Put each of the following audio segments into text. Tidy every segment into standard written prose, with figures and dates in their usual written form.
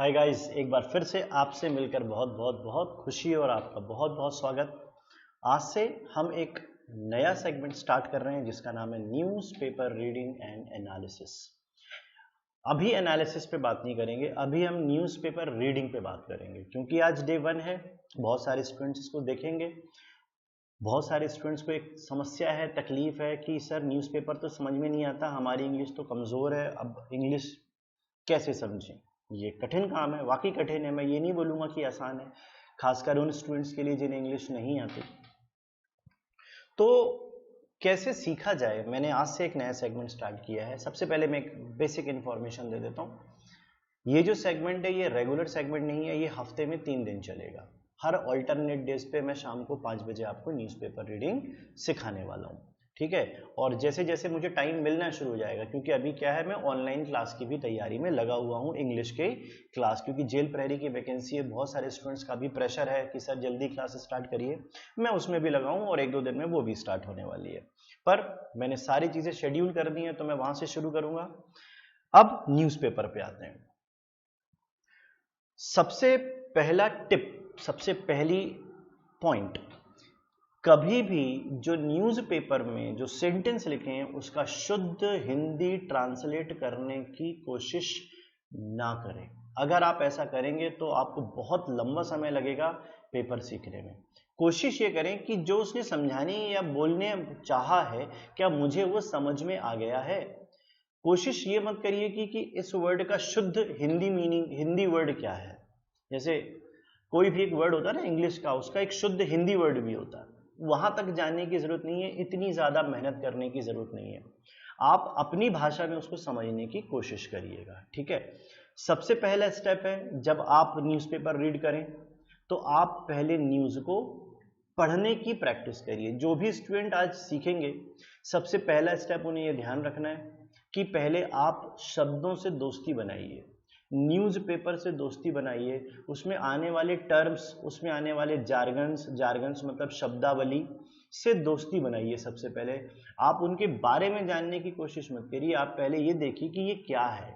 Hi guys, एक बार फिर से आपसे मिलकर बहुत बहुत बहुत खुशी और आपका बहुत बहुत स्वागत। आज से हम एक नया सेगमेंट स्टार्ट कर रहे हैं जिसका नाम है न्यूज़पेपर रीडिंग एंड एनालिसिस। अभी एनालिसिस पे बात नहीं करेंगे, अभी हम न्यूज़पेपर रीडिंग पे बात करेंगे क्योंकि आज डे 1 है। बहुत सारे स्टूडेंट्स इसको देखेंगे। बहुत सारे स्टूडेंट्स को एक समस्या है, तकलीफ है कि सर न्यूज़पेपर तो समझ में नहीं आता, हमारी इंग्लिश तो कमज़ोर है, अब इंग्लिश कैसे समझें। ये कठिन काम है, वाकई कठिन है। मैं ये नहीं बोलूँगा कि आसान है, खासकर उन स्टूडेंट्स के लिए जिन्हें इंग्लिश नहीं आती। तो कैसे सीखा जाए, मैंने आज से एक नया सेगमेंट स्टार्ट किया है। सबसे पहले मैं एक बेसिक इन्फॉर्मेशन दे देता हूँ। ये जो सेगमेंट है ये रेगुलर सेगमेंट नहीं है, ये हफ्ते में 3 दिन चलेगा। हर ऑल्टरनेट डेज पे मैं शाम को 5 बजे आपको न्यूज़पेपर रीडिंग सिखाने वाला हूँ, ठीक है। और जैसे जैसे मुझे टाइम मिलना शुरू हो जाएगा, क्योंकि अभी क्या है, मैं ऑनलाइन क्लास की भी तैयारी में लगा हुआ हूँ, इंग्लिश के क्लास, क्योंकि जेल प्रहरी की वैकेंसी है। बहुत सारे स्टूडेंट्स का भी प्रेशर है कि सर जल्दी क्लास स्टार्ट करिए, मैं उसमें भी लगा हूँ और 1-2 दिन में वो भी स्टार्ट होने वाली है। पर मैंने सारी चीज़ें शेड्यूल कर दी हैं, तो मैं वहाँ से शुरू करूँगा। अब न्यूज़पेपर पे आते हैं। सबसे पहला टिप, सबसे पहली पॉइंट, कभी भी जो न्यूज़पेपर में जो सेंटेंस लिखे हैं उसका शुद्ध हिंदी ट्रांसलेट करने की कोशिश ना करें। अगर आप ऐसा करेंगे तो आपको बहुत लंबा समय लगेगा पेपर सीखने में। कोशिश ये करें कि जो उसने समझाने या बोलने चाहा है, क्या मुझे वो समझ में आ गया है। कोशिश ये मत करिए कि इस वर्ड का शुद्ध हिंदी मीनिंग, हिंदी वर्ड क्या है। जैसे कोई भी एक वर्ड होता है ना इंग्लिश का, उसका एक शुद्ध हिंदी वर्ड भी होता है। वहां तक जाने की जरूरत नहीं है, इतनी ज्यादा मेहनत करने की जरूरत नहीं है। आप अपनी भाषा में उसको समझने की कोशिश करिएगा, ठीक है। सबसे पहला स्टेप है, जब आप न्यूज़पेपर रीड करें तो आप पहले न्यूज़ को पढ़ने की प्रैक्टिस करिए। जो भी स्टूडेंट आज सीखेंगे, सबसे पहला स्टेप उन्हें यह ध्यान रखना है कि पहले आप शब्दों से दोस्ती बनाइए, न्यूज़पेपर से दोस्ती बनाइए। उसमें आने वाले टर्म्स, उसमें आने वाले जार्गन्स, जार्गन्स मतलब शब्दावली से दोस्ती बनाइए। सबसे पहले आप उनके बारे में जानने की कोशिश मत करिए, आप पहले ये देखिए कि ये क्या है,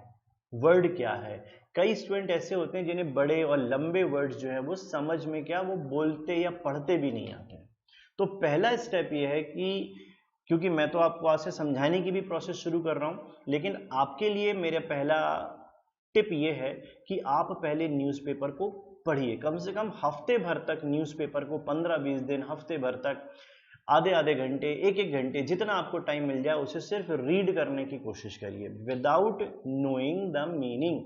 वर्ड क्या है। कई स्टूडेंट ऐसे होते हैं जिन्हें बड़े और लंबे वर्ड्स जो है वो समझ में क्या, वो बोलते या पढ़ते भी नहीं आते हैं। तो पहला स्टेप ये है कि, क्योंकि मैं तो आपको आज से समझाने की भी प्रोसेस शुरू कर रहा हूं, लेकिन आपके लिए मेरा पहला टिप ये है कि आप पहले न्यूज़पेपर को पढ़िए। कम से कम हफ्ते भर तक न्यूज़पेपर को, 15-20 दिन, हफ्ते भर तक आधे आधे घंटे, एक एक घंटे, जितना आपको टाइम मिल जाए उसे सिर्फ रीड करने की कोशिश करिए, विदाउट नोइंग द मीनिंग,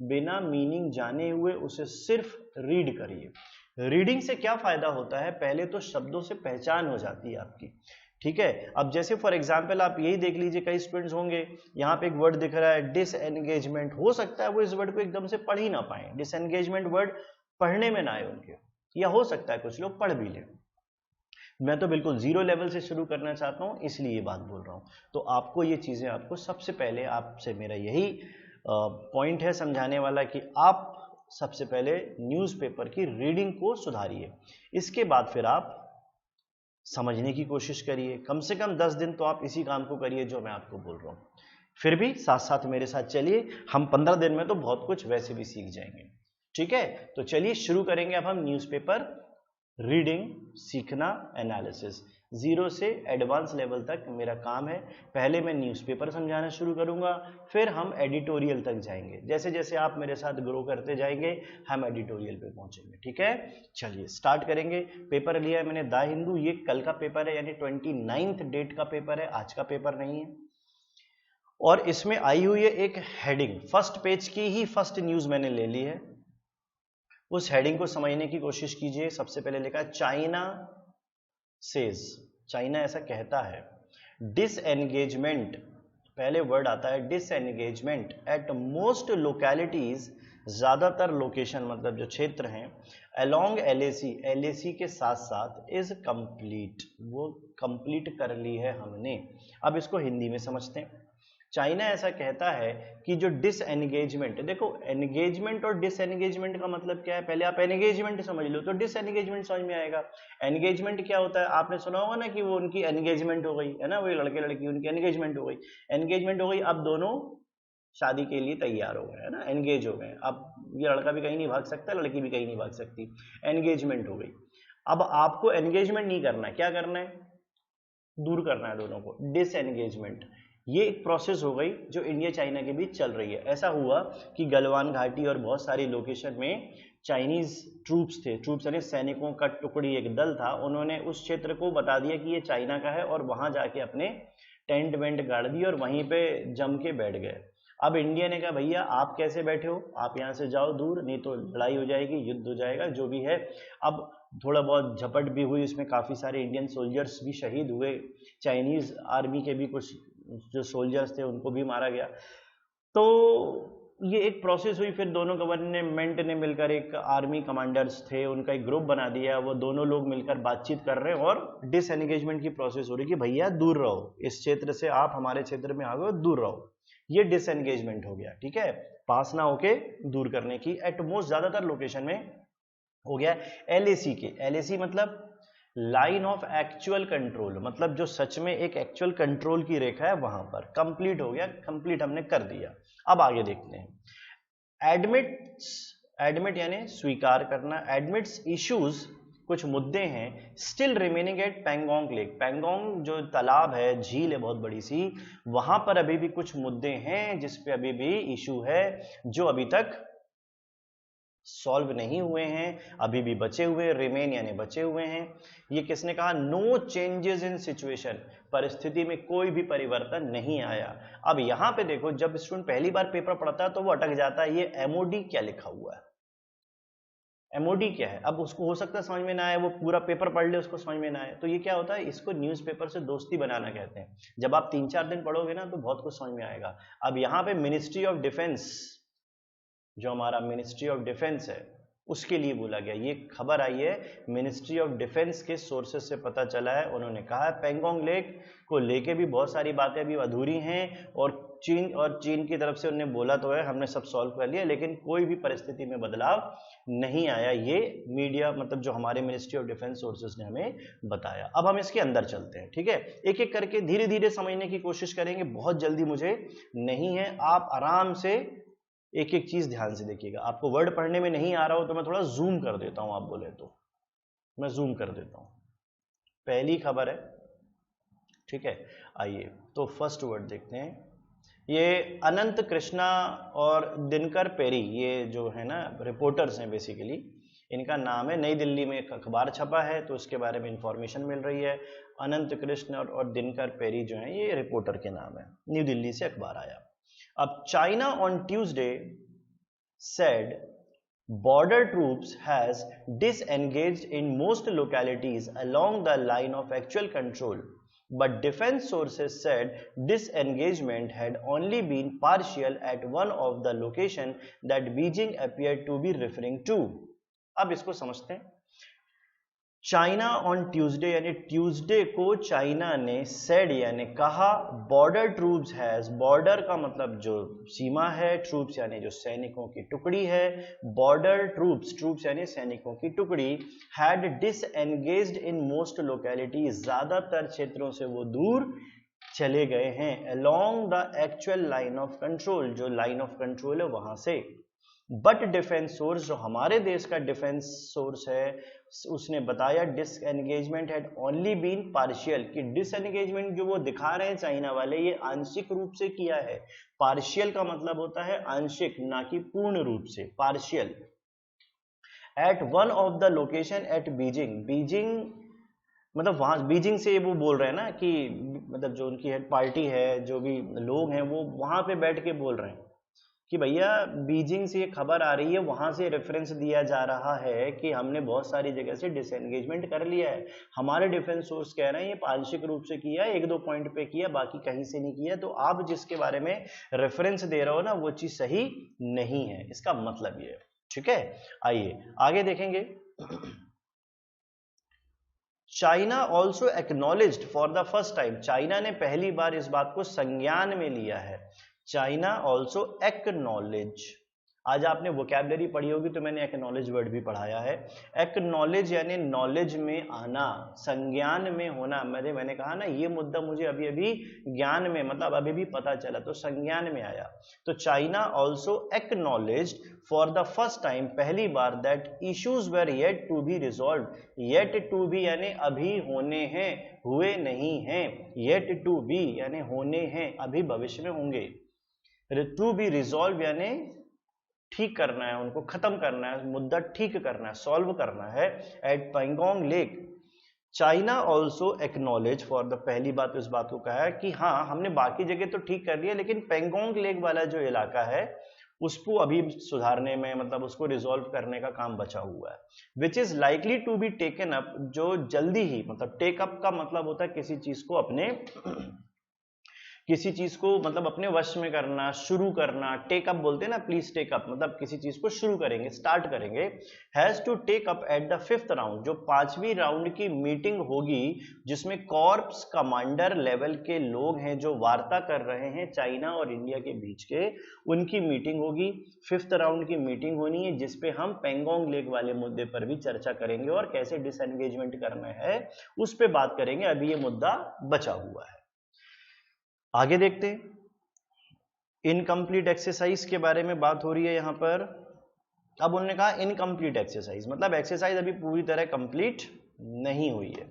बिना मीनिंग जाने हुए उसे सिर्फ रीड करिए। रीडिंग से क्या फायदा होता है, पहले तो शब्दों से पहचान हो जाती है आपकी, ठीक है। अब जैसे फॉर एग्जाम्पल आप यही देख लीजिए, कई स्टूडेंट्स होंगे, यहाँ पे एक वर्ड दिख रहा है डिसएंगेजमेंट, हो सकता है वो इस वर्ड को एकदम से पढ़ ही ना पाए, डिसएंगेजमेंट वर्ड पढ़ने में ना आए उनके, या हो सकता है कुछ लोग पढ़ भी लें। मैं तो बिल्कुल जीरो लेवल से शुरू करना चाहता हूं, इसलिए ये बात बोल रहा हूं। तो आपको ये चीजें, आपको सबसे पहले, आपसे मेरा यही पॉइंट है समझाने वाला कि आप सबसे पहले न्यूज़पेपर की रीडिंग को सुधारिए। इसके बाद फिर आप समझने की कोशिश करिए। कम से कम 10 दिन तो आप इसी काम को करिए जो मैं आपको बोल रहा हूं। फिर भी साथ साथ मेरे साथ चलिए, हम 15 दिन में तो बहुत कुछ वैसे भी सीख जाएंगे, ठीक है। तो चलिए शुरू करेंगे अब हम न्यूज़पेपर रीडिंग सीखना, एनालिसिस। जीरो से एडवांस लेवल तक मेरा काम है। पहले मैं न्यूज़पेपर समझाना शुरू करूंगा, फिर हम एडिटोरियल तक जाएंगे। जैसे जैसे आप मेरे साथ ग्रो करते जाएंगे हम एडिटोरियल पे पहुंचेंगे, ठीक है। चलिए स्टार्ट करेंगे। पेपर लिया है मैंने द हिंदू, ये कल का पेपर है, यानी 29 डेट का पेपर है, आज का पेपर नहीं है। और इसमें आई हुई है एक हेडिंग, फर्स्ट पेज की ही फर्स्ट न्यूज मैंने ले ली है। उस हेडिंग को समझने की कोशिश कीजिए। सबसे पहले लिखा है चाइना सेज, चाइना ऐसा कहता है, डिसएंगेजमेंट, पहले वर्ड आता है डिसएंगेजमेंट एट मोस्ट लोकेलिटीज, ज्यादातर लोकेशन मतलब जो क्षेत्र हैं, अलोंग एलएसी, एलएसी के साथ साथ, इज कंप्लीट, वो कंप्लीट कर ली है हमने। अब इसको हिंदी में समझते हैं। चाइना ऐसा कहता है कि जो डिसएंगेजमेंट, देखो एंगेजमेंट और डिसएंगेजमेंट का मतलब क्या है, पहले आप एंगेजमेंट समझ लो तो डिसएंगेजमेंट समझ में आएगा। एंगेजमेंट क्या होता है, आपने सुना होगा ना कि वो उनकी एंगेजमेंट हो गई है ना, वो लड़के लड़की उनकी एंगेजमेंट हो गई, एंगेजमेंट हो गई, अब दोनों शादी के लिए तैयार हो गए, है ना, एंगेज हो गए। अब ये लड़का भी कहीं नहीं भाग सकता, लड़की भी कहीं नहीं भाग सकती, एंगेजमेंट हो गई। अब आपको एंगेजमेंट नहीं करना है, क्या करना है, दूर करना है दोनों को, डिसएंगेजमेंट। ये एक प्रोसेस हो गई जो इंडिया चाइना के बीच चल रही है। ऐसा हुआ कि गलवान घाटी और बहुत सारी लोकेशन में चाइनीज ट्रूप्स थे, ट्रूप्स यानी सैनिकों का टुकड़ी, एक दल था, उन्होंने उस क्षेत्र को बता दिया कि ये चाइना का है और वहां जाके अपने टेंट वेंट गाड़ दी और वहीं पे जम के बैठ गए। अब इंडिया ने कहा भैया आप कैसे बैठे हो, आप यहाँ से जाओ दूर, नहीं तो लड़ाई हो जाएगी, युद्ध हो जाएगा, जो भी है। अब थोड़ा बहुत झपट भी हुई, इसमें काफ़ी सारे इंडियन सोल्जर्स भी शहीद हुए, चाइनीज आर्मी के भी कुछ जो सोल्जर्स थे उनको भी मारा गया। तो ये एक प्रोसेस हुई, फिर दोनों गवर्नमेंट ने मिलकर, एक आर्मी कमांडर्स थे उनका एक ग्रुप बना दिया, वो दोनों लोग मिलकर बातचीत कर रहे हैं और डिसएंगेजमेंट की प्रोसेस हो रही कि भैया दूर रहो, इस क्षेत्र से आप हमारे क्षेत्र में आ गए, दूर रहो। ये डिसएंगेजमेंट हो गया, ठीक है, पास ना होके दूर करने की। एट मोस्ट ज्यादातर लोकेशन में हो गया। एलएसी के, एलएसी मतलब लाइन ऑफ एक्चुअल कंट्रोल, मतलब जो सच में एक एक्चुअल कंट्रोल की रेखा है वहां पर कंप्लीट हो गया, कंप्लीट हमने कर दिया। अब आगे देखते हैं। एडमिट्स, एडमिट यानी स्वीकार करना, एडमिट्स इश्यूज, कुछ मुद्दे हैं still remaining at Pangong lake, Pangong जो तालाब है, झील है बहुत बड़ी सी, वहां पर अभी भी कुछ मुद्दे हैं जिसपे अभी भी इशू है, जो अभी तक सॉल्व नहीं हुए हैं, अभी भी बचे हुए, रिमेन यानी बचे हुए हैं। ये किसने कहा, नो चेंजेस इन सिचुएशन, परिस्थिति में कोई भी परिवर्तन नहीं आया। अब यहां पे देखो, जब स्टूडेंट पहली बार पेपर पढ़ता है तो वो अटक जाता है, ये एमओडी क्या लिखा हुआ है, एमओडी क्या है। अब उसको हो सकता है समझ में ना आए, वो पूरा पेपर पढ़ ले उसको समझ में ना आए, तो ये क्या होता है, इसको न्यूज़पेपर से दोस्ती बनाना कहते हैं। जब आप 3-4 दिन पढ़ोगे ना तो बहुत कुछ समझ में आएगा। अब यहाँ पे मिनिस्ट्री ऑफ डिफेंस, जो हमारा मिनिस्ट्री ऑफ डिफेंस है उसके लिए बोला गया, ये खबर आई है मिनिस्ट्री ऑफ डिफेंस के सोर्सेज से पता चला है। उन्होंने कहा है पैंगोंग लेक को लेके भी बहुत सारी बातें अभी अधूरी हैं, और चीन की तरफ से उन्होंने बोला तो है हमने सब सॉल्व कर लिया, लेकिन कोई भी परिस्थिति में बदलाव नहीं आया। ये मीडिया, मतलब जो हमारे मिनिस्ट्री ऑफ डिफेंस सोर्सेज ने हमें बताया। अब हम इसके अंदर चलते हैं, ठीक है, एक एक करके धीरे धीरे समझने की कोशिश करेंगे, बहुत जल्दी मुझे नहीं है, आप आराम से एक एक चीज ध्यान से देखिएगा। आपको वर्ड पढ़ने में नहीं आ रहा हो तो मैं थोड़ा जूम कर देता हूं, आप बोले तो मैं जूम कर देता हूं। पहली खबर है, ठीक है, आइए तो फर्स्ट वर्ड देखते हैं। ये अनंत कृष्णा और दिनकर पेरी, ये जो है ना रिपोर्टर्स हैं बेसिकली, इनका नाम है, नई दिल्ली में एक अखबार छपा है तो उसके बारे में इंफॉर्मेशन मिल रही है। अनंत कृष्ण और दिनकर पेरी जो है ये रिपोर्टर के नाम है, न्यू दिल्ली से अखबार आया। अब China on Tuesday said border troops has disengaged in most localities along the line of actual control, but defense sources said disengagement had only been partial at one of the location that Beijing appeared to be referring to। अब इसको समझते हैं। China on Tuesday यानी Tuesday को China ने said यानी कहा, border troops has, border का मतलब जो सीमा है, ट्रूप्स यानी जो सैनिकों की टुकड़ी है, बॉर्डर ट्रूप्स, ट्रूप्स यानी सैनिकों की टुकड़ी, had disengaged in most localities, ज्यादातर क्षेत्रों से वो दूर चले गए हैं, along the actual line of control, जो लाइन ऑफ कंट्रोल है वहां से। बट डिफेंस सोर्स, जो हमारे देश का डिफेंस सोर्स है, उसने बताया disengagement had only been partial, कि डिसएंगेजमेंट जो वो दिखा रहे हैं चाइना वाले, ये आंशिक रूप से किया है। पार्शियल का मतलब होता है आंशिक, ना कि पूर्ण रूप से, partial. At one of the location at Beijing, Beijing मतलब वहां, बीजिंग से वो बोल रहे हैं ना कि मतलब जो उनकी हेड पार्टी है, जो भी लोग हैं वो वहां पे बैठ के बोल रहे हैं कि भैया बीजिंग से ये खबर आ रही है, वहां से रेफरेंस दिया जा रहा है कि हमने बहुत सारी जगह से डिसएंगेजमेंट कर लिया है। हमारे डिफेंस सोर्स कह रहे हैं ये आंशिक रूप से किया है, 1-2 पॉइंट पे किया, बाकी कहीं से नहीं किया। तो आप जिसके बारे में रेफरेंस दे रहे हो ना वो चीज सही नहीं है, इसका मतलब ये है, ठीक है। आइए आगे देखेंगे। China also acknowledged for the first time, China ने पहली बार इस बात को संज्ञान में लिया है। चाइना ऑल्सो एक्नॉलेज, आज आपने वोकैबुलरी पढ़ी होगी तो मैंने एक्नॉलेज वर्ड भी पढ़ाया है। एक्नॉलेज यानी नॉलेज में आना, संज्ञान में होना। मैंने कहा ना ये मुद्दा मुझे अभी अभी ज्ञान में मतलब अभी भी पता चला, तो संज्ञान में आया। तो China also acknowledged for the first time, पहली बार, that issues were yet to be resolve. Yet to be यानी अभी होने हैं, हुए नहीं हैं। येट टू बी यानी होने हैं, अभी भविष्य में होंगे। टू बी रिजॉल्व यानी ठीक करना है, उनको खत्म करना है, मुद्दा ठीक करना है, सॉल्व करना है। At Pangong lake China also acknowledge for the, पहली बात इस बात को कहा है कि हाँ हमने बाकी जगह तो ठीक कर लिया, लेकिन पेंगोंग लेक वाला जो इलाका है उसको अभी सुधारने में, मतलब उसको रिजॉल्व करने का काम बचा हुआ है। Which is likely to be taken up, जो जल्दी ही, मतलब टेक अप का मतलब होता है किसी चीज को अपने किसी चीज को मतलब अपने वश में करना, शुरू करना। टेक अप बोलते हैं ना, प्लीज टेक अप, मतलब किसी चीज को शुरू करेंगे, स्टार्ट करेंगे। Has to take up at the 5th round, जो 5वीं राउंड की मीटिंग होगी, जिसमें कॉर्प्स कमांडर लेवल के लोग हैं जो वार्ता कर रहे हैं चाइना और इंडिया के बीच के, उनकी मीटिंग होगी। 5th राउंड की मीटिंग होनी है, जिसपे हम पेंगोंग लेक वाले मुद्दे पर भी चर्चा करेंगे और कैसे डिसएंगेजमेंट करना है उस पर बात करेंगे। अभी ये मुद्दा बचा हुआ है। आगे देखते हैं। इनकम्प्लीट एक्सरसाइज के बारे में बात हो रही है यहां पर। अब उन्होंने कहा इनकम्प्लीट एक्सरसाइज, मतलब एक्सरसाइज अभी पूरी तरह कंप्लीट नहीं हुई है।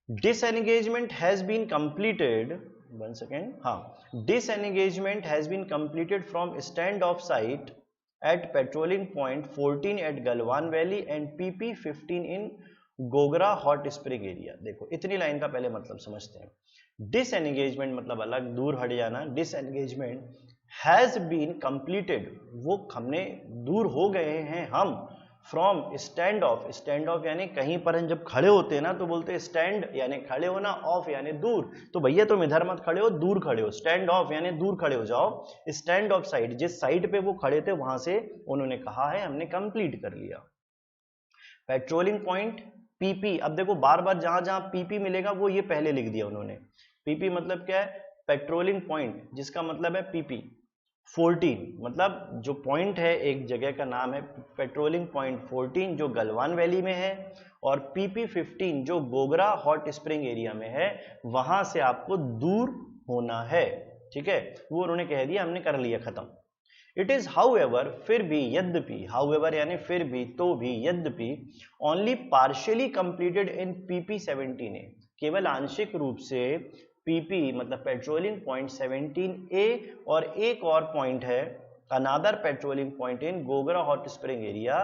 Disengagement has been completed, 1 second, हाँ, disengagement has been completed from stand off site at patrolling point 14 at Galwan valley and PP 15 in Gogra hot spring area. देखो इतनी लाइन का पहले मतलब समझते हैं। डिसएंगेजमेंट मतलब अलग, दूर हट जाना। डिसएंगेजमेंट हैज बीन कंप्लीटेड, वो हमने दूर हो गए हैं हम, from stand of. Stand of यानी कहीं पर हम जब खड़े होते हैं ना तो बोलते हैं स्टैंड यानी खड़े होना, ऑफ यानी दूर। तो भैया तुम इधर मत खड़े हो, दूर खड़े हो। स्टैंड ऑफ यानी दूर खड़े हो जाओ। स्टैंड ऑफ साइड, जिस साइड पे वो खड़े थे वहां से उन्होंने कहा है हमने कंप्लीट कर लिया। पेट्रोलिंग पॉइंट PP, अब देखो बार बार जहां जहां PP मिलेगा वो ये पहले लिख दिया उन्होंने। PP मतलब क्या है? पेट्रोलिंग पॉइंट, जिसका मतलब है PP। 14 मतलब जो पॉइंट है, एक जगह का नाम है पेट्रोलिंग पॉइंट 14 जो गलवान वैली में है, और PP 15 जो गोगरा हॉट स्प्रिंग एरिया में है, वहां से आपको दूर होना है। ठीक है, वो उन्होंने कह दिया हमने कर लिया, खत्म। इट इज हाउएवर, फिर भी, यद्यपि, हाउएवर यानी फिर भी, तो भी, यद्यपि, only partially completed in PP 17A, केवल आंशिक रूप से PP मतलब पेट्रोलिंग पॉइंट 17A, और एक और पॉइंट है another patrolling point in Gogra hot spring area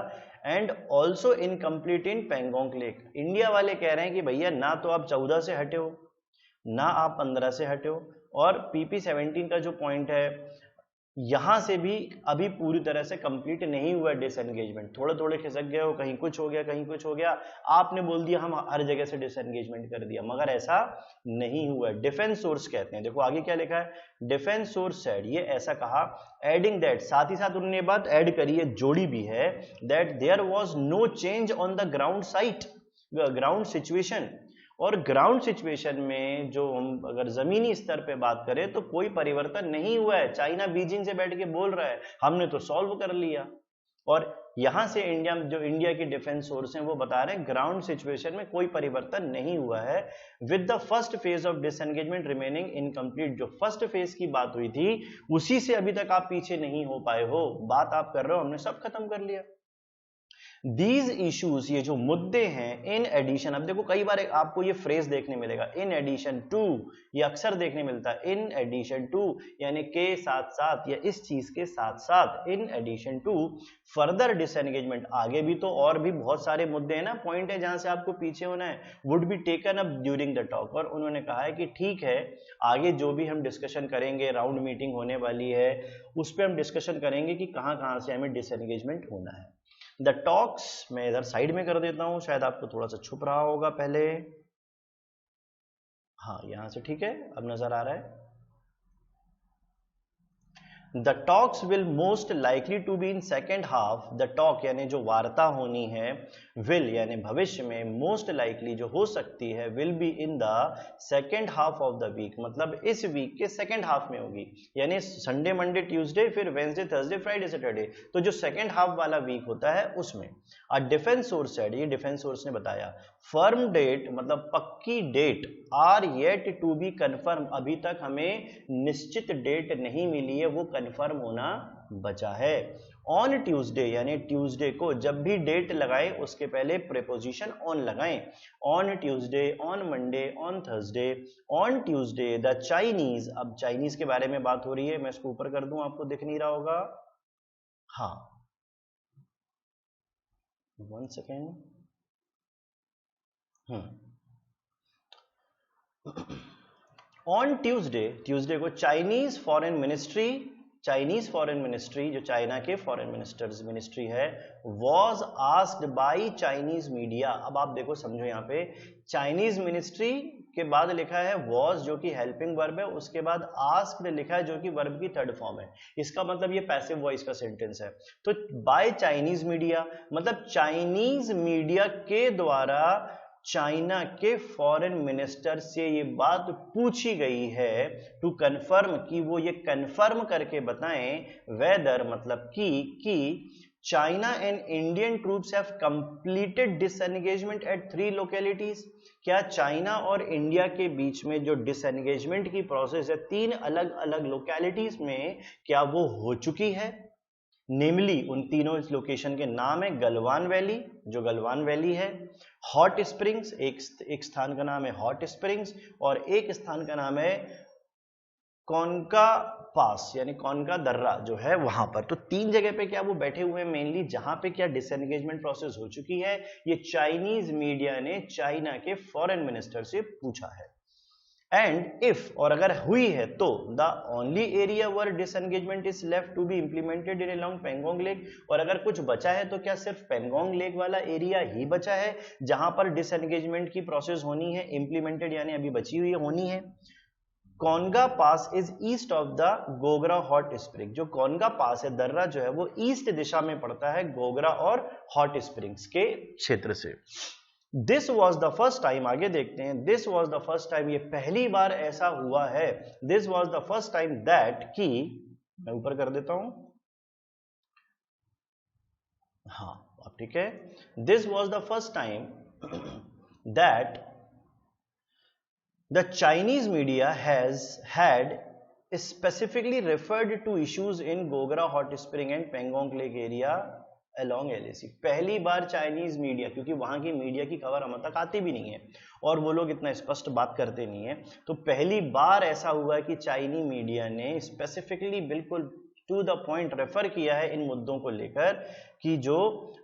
and also incomplete in Pangong lake. India वाले कह रहे हैं कि भैया ना तो आप 14 से हटे हो, ना आप 15 से हटे हो, और PP 17 का जो पॉइंट है यहां से भी अभी पूरी तरह से कंप्लीट नहीं हुआ डिसएंगेजमेंट। थोड़े थोड़े खिसक गए हो, कहीं कुछ हो गया, कहीं कुछ हो गया, आपने बोल दिया हम हर जगह से डिसएंगेजमेंट कर दिया, मगर ऐसा नहीं हुआ। डिफेंस सोर्स कहते हैं, देखो आगे क्या लिखा है, डिफेंस सोर्स सेड, ये ऐसा कहा, एडिंग दैट, साथ ही साथ उन्होंने बात ऐड करी है, जोड़ी भी है, that there was no change on the ground site, ground situation. और ग्राउंड सिचुएशन में जो हम अगर जमीनी स्तर पे बात करें तो कोई परिवर्तन नहीं हुआ है। चाइना बीजिंग से बैठ के बोल रहा है हमने तो सॉल्व कर लिया, और यहां से इंडिया की डिफेंस सोर्स हैं वो बता रहे हैं ग्राउंड सिचुएशन में कोई परिवर्तन नहीं हुआ है। With the first phase of disengagement remaining incomplete, जो फर्स्ट फेज की बात हुई थी उसी से अभी तक आप पीछे नहीं हो पाए हो। बात आप कर रहे हो हमने सब खत्म कर लिया। These issues, ये जो मुद्दे हैं, इन एडिशन, अब देखो कई बार आपको ये फ्रेज देखने मिलेगा, इन एडिशन टू, ये अक्सर देखने मिलता है, इन एडिशन टू यानी के साथ साथ या इस चीज के साथ साथ, in addition to further disengagement, आगे भी तो और भी बहुत सारे मुद्दे हैं ना, पॉइंट है जहां से आपको पीछे होना है, would be taken up during the talk. और उन्होंने कहा है कि ठीक है आगे जो भी हम डिस्कशन करेंगे, राउंड मीटिंग होने वाली है उस पर हम डिस्कशन करेंगे कि कहां कहां से हमें डिसएंगेजमेंट होना है। द टॉक्स, मैं इधर साइड में कर देता हूं, शायद आपको थोड़ा सा छुप रहा होगा पहले, हाँ यहां से ठीक है, अब नजर आ रहा है। The talks will most likely to be in second half, the talk यानी जो वार्ता होनी है, विल यानी भविष्य में, मोस्ट लाइकली जो हो सकती है, will be in the second half of the week, मतलब इस वीक के सेकेंड हाफ में होगी, यानी संडे मंडे ट्यूसडे फिर वेंसडे थर्सडे फ्राइडे सैटरडे, तो जो सेकेंड हाफ वाला वीक होता है उसमें। अ डिफेंस सोर्स सेड, ये डिफेंस सोर्स ने बताया, फर्म डेट मतलब पक्की date, are yet to be confirm, अभी तक हमें निश्चित डेट नहीं मिली है, वो कन्फर्म होना बचा है। ऑन ट्यूसडे यानी ट्यूसडे को जब भी डेट लगाएं उसके पहले प्रीपोजिशन ऑन लगाएं, on Tuesday, on Monday, on Thursday, on Tuesday the Chinese, अब चाइनीज के बारे में बात हो रही है, मैं इसको ऊपर कर दूं, आपको दिख नहीं रहा होगा, हाँ 1 सेकेंड, ऑन ट्यूसडे, ट्यूसडे को Chinese foreign ministry, Chinese foreign ministry जो चाइना के फॉरेन मिनिस्टर्स मिनिस्ट्री है, was asked by Chinese media, अब आप देखो समझो यहाँ पे चाइनीज मिनिस्ट्री के बाद लिखा है वॉज जो कि हेल्पिंग वर्ब है, उसके बाद आस्क्ड लिखा है जो कि वर्ब की थर्ड फॉर्म है, इसका मतलब ये पैसिव वॉइस का सेंटेंस है। तो बाय चाइनीज मीडिया मतलब चाइनीज मीडिया के द्वारा चाइना के फॉरेन मिनिस्टर से ये बात पूछी गई है टू कंफर्म, कि वो ये कंफर्म करके बताएं, वेदर मतलब कि China and Indian troops have completed disengagement at 3 localities, क्या चाइना और इंडिया के बीच में जो डिसएंगेजमेंट की प्रोसेस है 3 अलग अलग लोकेलिटीज में, क्या वो हो चुकी है। नेमली उन तीनों इस लोकेशन के नाम है गलवान वैली, जो गलवान वैली है, हॉट स्प्रिंग्स, एक स्थान का नाम है हॉट स्प्रिंग्स, और एक स्थान का नाम है कॉनका पास यानी कॉनका दर्रा जो है वहां पर। तो 3 जगह पे क्या वो बैठे हुए हैं मेनली, जहां पे क्या डिसएंगेजमेंट प्रोसेस हो चुकी है, ये चाइनीज मीडिया ने चाइना के फॉरेन मिनिस्टर से पूछा है। एंड इफ और अगर हुई है तो the only area where disengagement is left to be implemented in along Pangong lake, और अगर कुछ बचा है तो क्या सिर्फ पेंगोंग लेक वाला एरिया ही बचा है जहां पर डिसएंगेजमेंट की प्रोसेस होनी है, इंप्लीमेंटेड यानी अभी बची हुई होनी है। Kongka pass is east of the Gogra hot spring, जो कोनगा पास है दर्रा जो है वो ईस्ट दिशा में पड़ता है गोगरा और हॉट स्प्रिंग्स के क्षेत्र से। This was the first time, आगे देखते हैं, this was the first time, ये पहली बार ऐसा हुआ है, this was the first time that, की मैं ऊपर कर देता हूं, हाँ अब ठीक है, this was the first time that the Chinese media has had specifically referred to issues in Gogra hot spring and Pangong Lake area along LAC। पहली बार चाइनीज मीडिया, क्योंकि वहां की मीडिया की खबर हम तक आती भी नहीं है और वो लोग इतना स्पष्ट बात करते नहीं है, तो पहली बार ऐसा हुआ कि चाइनी मीडिया ने स्पेसिफिकली बिल्कुल टू द पॉइंट रेफर किया है इन मुद्दों को लेकर कि जो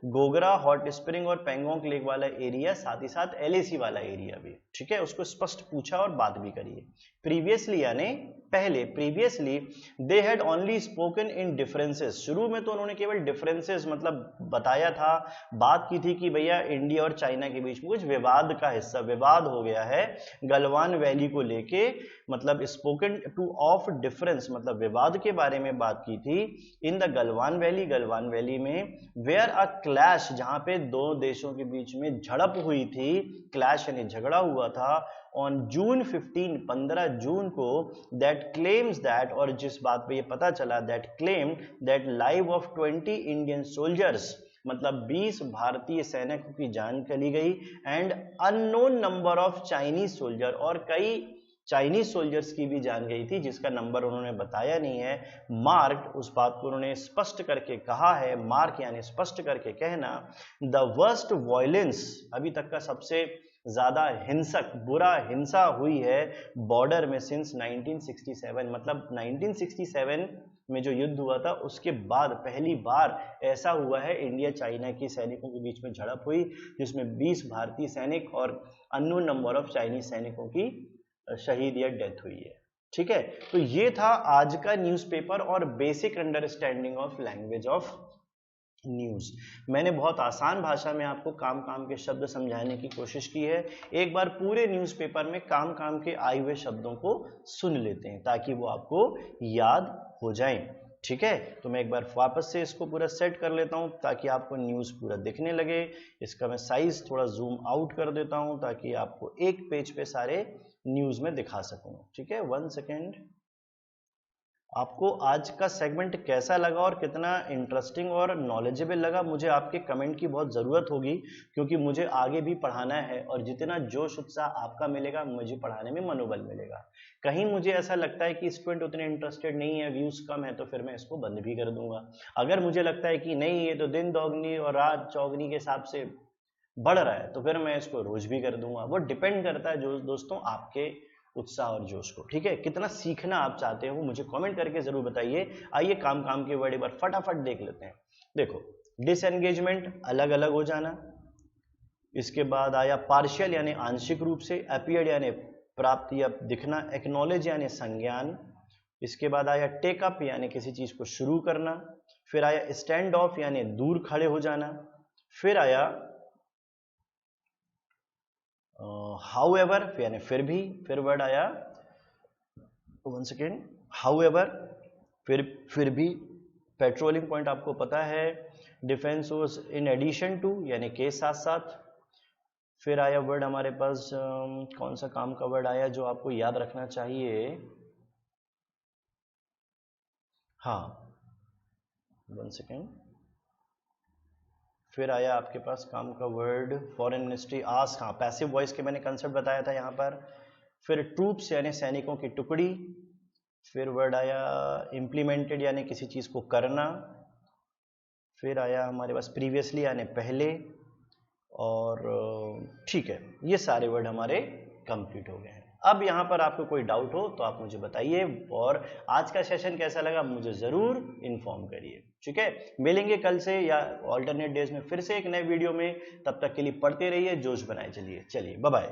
गोगरा हॉट स्प्रिंग और पेंगोंग लेक वाला एरिया, साथ ही साथ LAC वाला एरिया भी, ठीक है, उसको स्पष्ट पूछा और बात भी करी है। प्रीवियसली यानी पहले, previously they had only spoken in differences, शुरू में तो उन्होंने केवल डिफरेंसेस मतलब बताया था, बात की थी कि भैया इंडिया और चाइना के बीच में कुछ विवाद का हिस्सा, विवाद हो गया है गलवान वैली को लेके, मतलब स्पोकन टू ऑफ डिफरेंस मतलब विवाद के बारे में बात की थी in the Galwan valley, Galwan valley में, वेयर अ क्लैश, जहां पे दो देशों के बीच में झड़प हुई थी, क्लैश यानी झगड़ा हुआ था, ऑन जून 15 जून को, दैट क्लेम्स दैट, और जिस बात पे ये पता चला, that claim that live of 20 Indian soldiers, मतलब 20 भारतीय सैनिकों की जान चली गई, and unknown number of Chinese soldier, और कई चाइनीज सोल्जर्स की भी जान गई थी जिसका नंबर उन्होंने बताया नहीं है। मार्क, उस बात को उन्होंने स्पष्ट करके कहा है, मार्क यानी स्पष्ट करके कहना, द वर्स्ट वायलेंस, अभी तक का सबसे ज्यादा हिंसक, बुरा हिंसा हुई है बॉर्डर में सिंस 1967, मतलब 1967 में जो युद्ध हुआ था उसके बाद पहली बार ऐसा हुआ है इंडिया चाइना की सैनिकों के बीच में झड़प हुई, जिसमें 20 भारतीय सैनिक और अननोन नंबर ऑफ चाइनीज सैनिकों की शहीद या डेथ हुई है। ठीक है, तो ये था आज का न्यूज़पेपर और basic understanding of language of news. मैंने बहुत आसान भाषा में आपको काम काम के शब्द समझाने की कोशिश की है। एक बार पूरे न्यूज़पेपर में काम काम के आए हुए शब्दों को सुन लेते हैं ताकि वो आपको याद हो जाएं। ठीक है, तो मैं एक बार वापस से इसको पूरा सेट कर लेता हूं ताकि आपको न्यूज़ पूरा दिखने लगे। इसका मैं साइज थोड़ा जूम आउट कर देता हूं ताकि आपको एक पेज पे सारे न्यूज़ में दिखा सकूं। ठीक है, 1 सेकेंड। आपको आज का सेगमेंट कैसा लगा और कितना इंटरेस्टिंग और नॉलेजेबल लगा, मुझे आपके कमेंट की बहुत ज़रूरत होगी, क्योंकि मुझे आगे भी पढ़ाना है और जितना जोश उत्साह आपका मिलेगा मुझे पढ़ाने में मनोबल मिलेगा। कहीं मुझे ऐसा लगता है कि स्टूडेंट उतने इंटरेस्टेड नहीं है, व्यूज़ कम है, तो फिर मैं इसको बंद भी कर दूंगा। अगर मुझे लगता है कि नहीं, ये तो दिन दोगुनी और रात चौगुनी के हिसाब से बढ़ रहा है, तो फिर मैं इसको रोज भी कर दूंगा। वो डिपेंड करता है जो दोस्तों आपके उत्साह और जोश को। ठीक है, कितना सीखना आप चाहते हो मुझे कमेंट करके जरूर बताइए। आइए काम काम के वर्ड एक बार फटाफट देख लेते हैं। देखो, डिसएंगेजमेंट अलग अलग हो जाना, इसके बाद आया पार्शियल यानी आंशिक रूप से, अपीयर्ड यानी प्राप्त या दिखना, एक्नॉलेज यानी संज्ञान, इसके बाद आया टेकअप यानी किसी चीज को शुरू करना, फिर आया स्टैंड ऑफ यानी दूर खड़े हो जाना, फिर आया हाउएवर यानी फिर भी, फिर वर्ड आया 1 सेकेंड, हाउएवर फिर भी, पेट्रोलिंग पॉइंट आपको पता है, defence was in addition to यानी के साथ साथ, फिर आया वर्ड हमारे पास कौन सा काम का वर्ड आया जो आपको याद रखना चाहिए, हाँ 1 सेकेंड, फिर आया आपके पास काम का वर्ड फॉरेन मिनिस्ट्री आस्क, हाँ पैसिव वॉइस के मैंने कंसेप्ट बताया था यहाँ पर, फिर ट्रूप्स यानी सैनिकों की टुकड़ी, फिर वर्ड आया इम्प्लीमेंटेड यानी किसी चीज़ को करना, फिर आया हमारे पास प्रीवियसली यानी पहले, और ठीक है, ये सारे वर्ड हमारे कंप्लीट हो गए हैं। अब यहाँ पर आपको कोई डाउट हो तो आप मुझे बताइए, और आज का सेशन कैसा लगा मुझे ज़रूर इन्फॉर्म करिए। ठीक है, मिलेंगे कल से या ऑल्टरनेट डेज में फिर से एक नए वीडियो में, तब तक के लिए पढ़ते रहिए, जोश बनाए चलिए, बाय बाय।